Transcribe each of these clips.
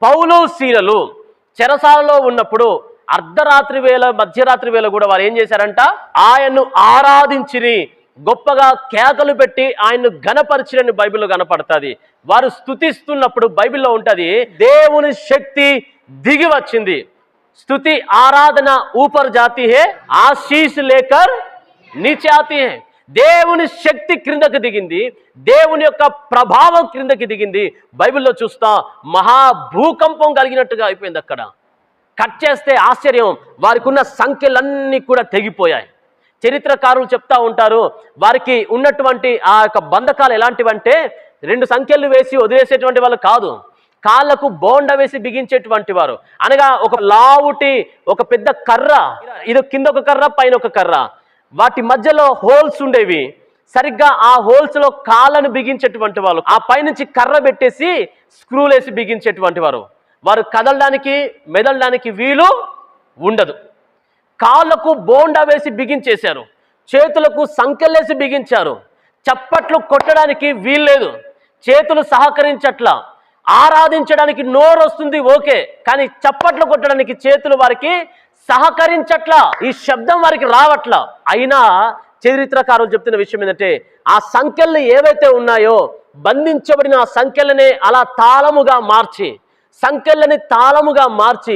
పౌలు శీలలు చెరసాలలో ఉన్నప్పుడు అర్ధరాత్రి వేళ మధ్యరాత్రి వేళ కూడా వారు ఏం చేశారంట? ఆయన్ను ఆరాధించిరి, గొప్పగా కేకలు పెట్టి ఆయన్ను ఘనపరిచిరని బైబిల్లో కనపడుతుంది. వారు స్తుతిస్తున్నప్పుడు బైబిల్లో ఉంటుంది, దేవుని శక్తి దిగి వచ్చింది. స్తుతి ఆరాధన ఊపర్ జాతి హే, ఆశీస్ లేకర్ నీచే ఆతి హే. దేవుని శక్తి క్రిందకి దిగింది, దేవుని యొక్క ప్రభావం క్రిందకి దిగింది. బైబిల్లో చూస్తా మహాభూకంపం కలిగినట్టుగా అయిపోయింది. అక్కడ కట్ చేస్తే ఆశ్చర్యం, వారికి ఉన్న సంఖ్యలన్నీ కూడా తెగిపోయాయి. చరిత్రకారులు చెప్తా ఉంటారు, వారికి ఉన్నటువంటి ఆ యొక్క బంధకాలు ఎలాంటివంటే 2 సంఖ్యలు వేసి వదిలేసేటువంటి వాళ్ళు కాదు, కాళ్ళకు బోండ వేసి బిగించేటువంటి వారు. అనగా ఒక లావుటి ఒక పెద్ద కర్ర, ఇది కింద ఒక కర్ర పైన ఒక కర్ర, వాటి మధ్యలో హోల్స్ ఉండేవి. సరిగ్గా ఆ హోల్స్ లో కాళ్ళను బిగించేటువంటి వాళ్ళు, ఆ పైనుంచి కర్ర పెట్టేసి స్క్రూలు వేసి బిగించేటువంటి వారు. వారు కదలడానికి మెదలడానికి వీలు ఉండదు. కాళ్ళకు బోండా వేసి బిగించేశారు, చేతులకు సంకెళ్ళేసి బిగించారు. చప్పట్లు కొట్టడానికి వీల్లేదు, చేతులు సహకరించట్లా. ఆరాధించడానికి నోరు వస్తుంది ఓకే, కానీ చప్పట్లు కొట్టడానికి చేతులు వారికి సహకరించట్లా, ఈ శబ్దం వారికి రావట్లా. అయినా చరిత్రకారులు చెప్తున్న విషయం ఏంటంటే, ఆ సంఖ్యలు ఏవైతే ఉన్నాయో బంధించబడిన ఆ సంఖ్యలనే అలా తాళముగా మార్చి, సంఖ్యలని తాళముగా మార్చి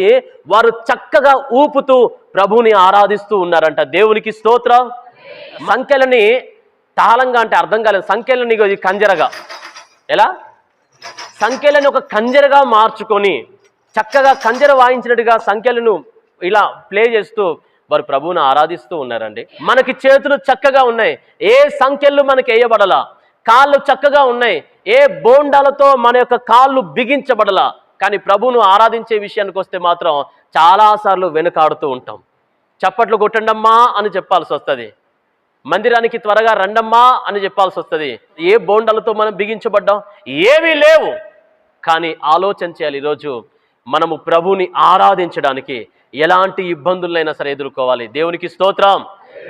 వారు చక్కగా ఊపుతూ ప్రభువుని ఆరాధిస్తూ ఉన్నారంట. దేవునికి స్తోత్రం. సంఖ్యలని తాళంగా అంటే అర్థం కాలేదు. సంఖ్యలని కంజరగా, ఎలా సంఖ్యలను ఒక కంజరగా మార్చుకొని చక్కగా కంజర వాయించినట్టుగా సంఖ్యలను ఇలా ప్లే చేస్తూ వారు ప్రభువుని ఆరాధిస్తూ ఉన్నారండి. మనకి చేతులు చక్కగా ఉన్నాయి, ఏ సంఖ్యలు మనకి వేయబడలా. కాళ్ళు చక్కగా ఉన్నాయి, ఏ బోండాలతో మన యొక్క కాళ్ళు బిగించబడలా. కానీ ప్రభువును ఆరాధించే విషయానికి వస్తే మాత్రం చాలాసార్లు వెనుకాడుతూ ఉంటాం. చప్పట్లు కొట్టండమ్మా అని చెప్పాల్సి వస్తుంది, మందిరానికి త్వరగా రండమ్మా అని చెప్పాల్సి వస్తుంది. ఏ బోండాలతో మనం బిగించబడ్డాం? ఏమీ లేవు. కానీ ఆలోచన చేయాలి, ఈరోజు మనము ప్రభువుని ఆరాధించడానికి ఎలాంటి ఇబ్బందులైనా సరే ఎదుర్కోవాలి. దేవునికి స్తోత్రం.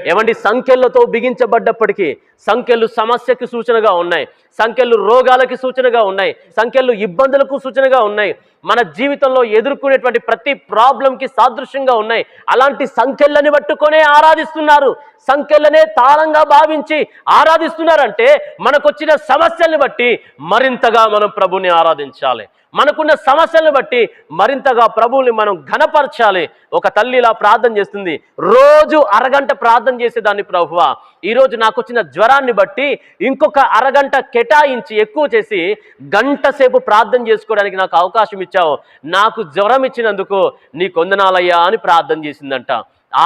ఏమండి, సంఖ్యలతో బిగించబడ్డప్పటికీ సంఖ్యలు సమస్యకి సూచనగా ఉన్నాయి, సంఖ్యలు రోగాలకి సూచనగా ఉన్నాయి, సంఖ్యలు ఇబ్బందులకు సూచనగా ఉన్నాయి, మన జీవితంలో ఎదుర్కొనేటువంటి ప్రతి ప్రాబ్లంకి సాదృశ్యంగా ఉన్నాయి. అలాంటి సంఖ్యలని పట్టుకొనే ఆరాధిస్తున్నారు, సంఖ్యలనే తాళంగా భావించి ఆరాధిస్తున్నారంటే మనకొచ్చిన సమస్యల్ని బట్టి మరింతగా మనం ప్రభువుని ఆరాధించాలి. మనకున్న సమస్యలను బట్టి మరింతగా ప్రభువుని మనం ఘనపరచాలి. ఒక తల్లి ఇలా ప్రార్థన చేస్తుంది, రోజు అరగంట ప్రార్థన చేసేదాన్ని, ప్రభువా ఈరోజు నాకు వచ్చిన జ్వరాన్ని బట్టి ఇంకొక అరగంట కేటాయించి ఎక్కువ చేసి గంట సేపు ప్రార్థన చేసుకోవడానికి నాకు అవకాశం ఇచ్చావు, నాకు జ్వరం ఇచ్చినందుకు నీకు వందనాలయ్యా అని ప్రార్థన చేసిందంట.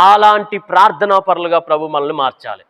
అలాంటి ప్రార్థనా పరులుగా ప్రభు మనల్ని మార్చాలి.